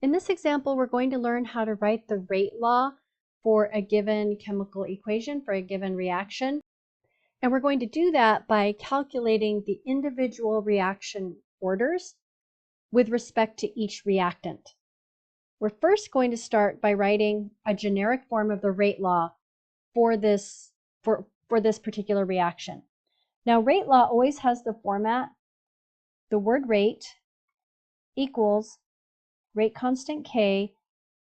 In this example, we're going to learn how to write the rate law for a given chemical equation, for a given reaction. And we're going to do that by calculating the individual reaction orders with respect to each reactant. We're first going to start by writing a generic form of the rate law for this particular reaction. Now, rate law always has the format, the word rate equals rate constant K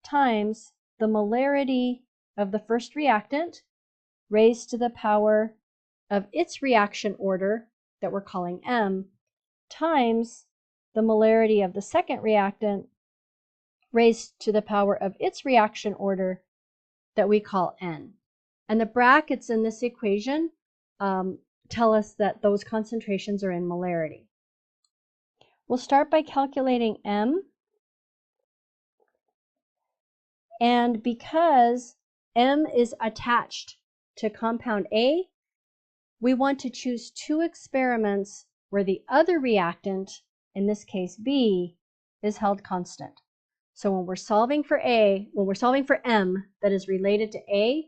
times the molarity of the first reactant raised to the power of its reaction order that we're calling M times the molarity of the second reactant raised to the power of its reaction order that we call N. And the brackets in this equation tell us that those concentrations are in molarity. We'll start by calculating M. And because M is attached to compound A, we want to choose two experiments where the other reactant, in this case B, is held constant. So when we're solving for M that is related to A,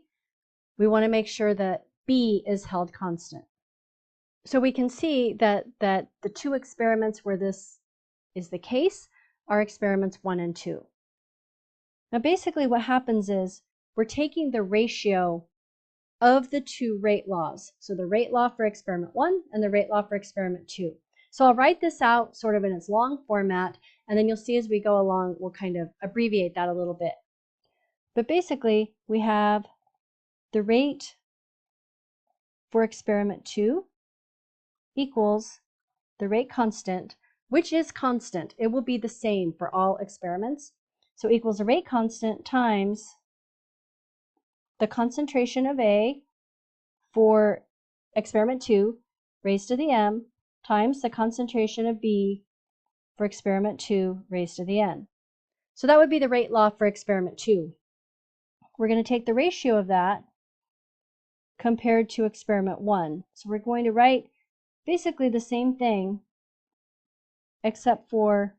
we want to make sure that B is held constant. So we can see that the two experiments where this is the case are experiments 1 and 2. Now basically what happens is we're taking the ratio of the two rate laws. So the rate law for experiment 1 and the rate law for experiment 2. So I'll write this out sort of in its long format, and then you'll see as we go along, we'll kind of abbreviate that a little bit. But basically, we have the rate for experiment 2 equals the rate constant, which is constant. It will be the same for all experiments. So equals the rate constant times the concentration of A for experiment 2 raised to the M times the concentration of B for experiment 2 raised to the N. So that would be the rate law for experiment 2. We're going to take the ratio of that compared to experiment 1. So we're going to write basically the same thing except for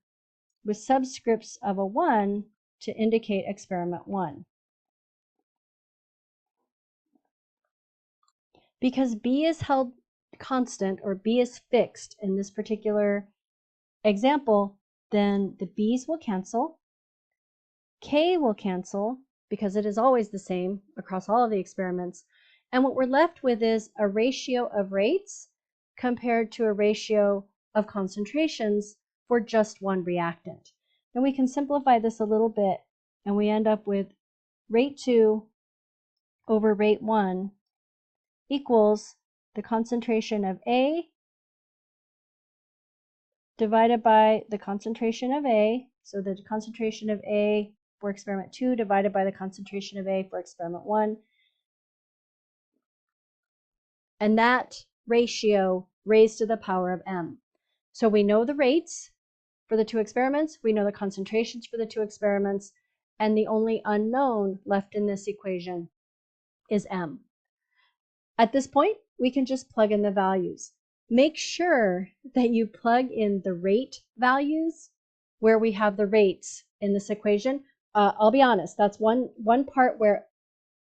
with subscripts of a 1 to indicate experiment 1. Because B is held constant, or B is fixed in this particular example, then the B's will cancel, K will cancel, because it is always the same across all of the experiments, and what we're left with is a ratio of rates compared to a ratio of concentrations for just one reactant. And we can simplify this a little bit, and we end up with rate 2 over rate 1 equals the concentration of A divided by the concentration of A. So the concentration of A for experiment 2 divided by the concentration of A for experiment 1. And that ratio raised to the power of M. So we know the rates for the two experiments, we know the concentrations for the two experiments, and the only unknown left in this equation is M. At this point, we can just plug in the values. Make sure that you plug in the rate values where we have the rates in this equation. I'll be honest, that's one part where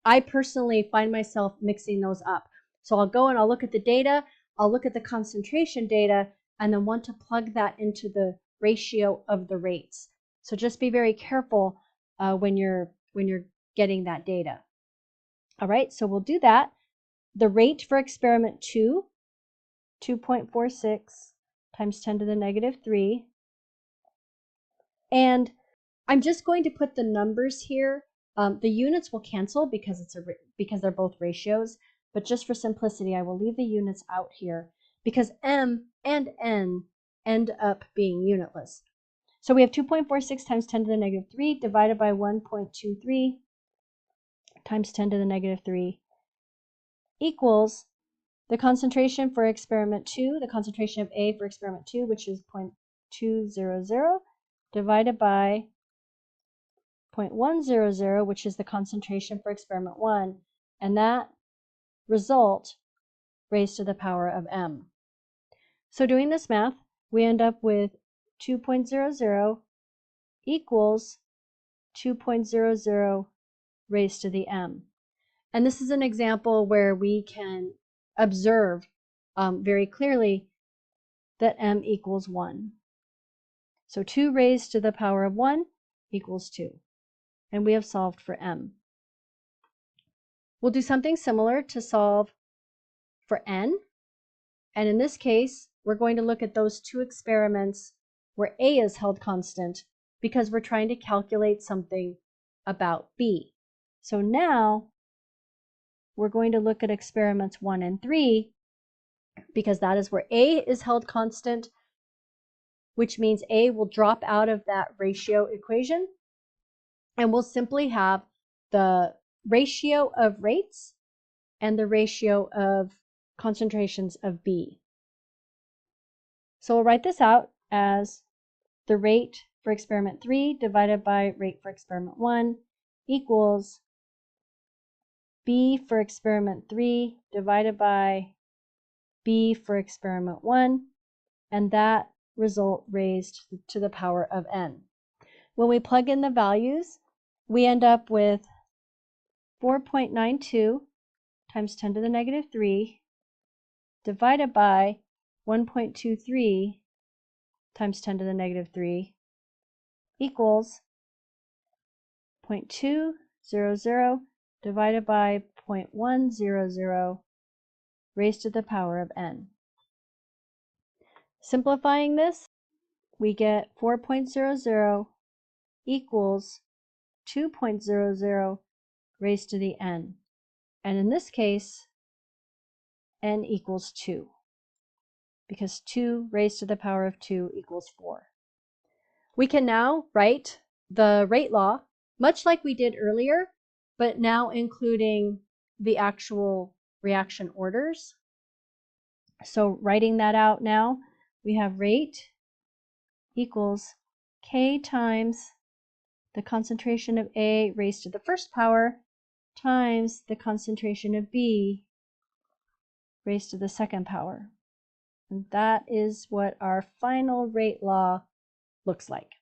I personally find myself mixing those up. So I'll go and I'll look at the data, I'll look at the concentration data, and then want to plug that into the ratio of the rates. So just be very careful when you're getting that data. All right, so we'll do that. The rate for experiment 2, 2.46 times 10 to the negative 3. And I'm just going to put the numbers here. The units will cancel because they're both ratios, but just for simplicity, I will leave the units out here because M and N end up being unitless. So we have 2.46 times 10 to the negative 3 divided by 1.23 times 10 to the negative 3 equals the concentration for experiment 2, the concentration of A for experiment 2, which is 0.200, divided by 0.100, which is the concentration for experiment 1, and that result raised to the power of M. So doing this math, we end up with 2.00 equals 2.00 raised to the m. And this is an example where we can observe very clearly that m equals 1. So 2 raised to the power of 1 equals 2. And we have solved for m. We'll do something similar to solve for n. And in this case, we're going to look at those two experiments where a is held constant because we're trying to calculate something about b. So now we're going to look at experiments 1 and 3 because that is where a is held constant, which means a will drop out of that ratio equation, and we'll simply have the ratio of rates and the ratio of concentrations of B. So we'll write this out as the rate for experiment 3 divided by rate for experiment 1 equals B for experiment 3 divided by B for experiment 1, and that result raised to the power of n. When we plug in the values, we end up with 4.92 times 10 to the negative 3 divided by 1.23 times 10 to the negative 3 equals 0.200 divided by 0.100 raised to the power of n. Simplifying this, we get 4.00 equals 2.00 raised to the n. And in this case, n equals 2, because 2 raised to the power of 2 equals 4. We can now write the rate law, much like we did earlier, but now including the actual reaction orders. So writing that out now, we have rate equals K times the concentration of A raised to the first power times the concentration of B raised to the second power. And that is what our final rate law looks like.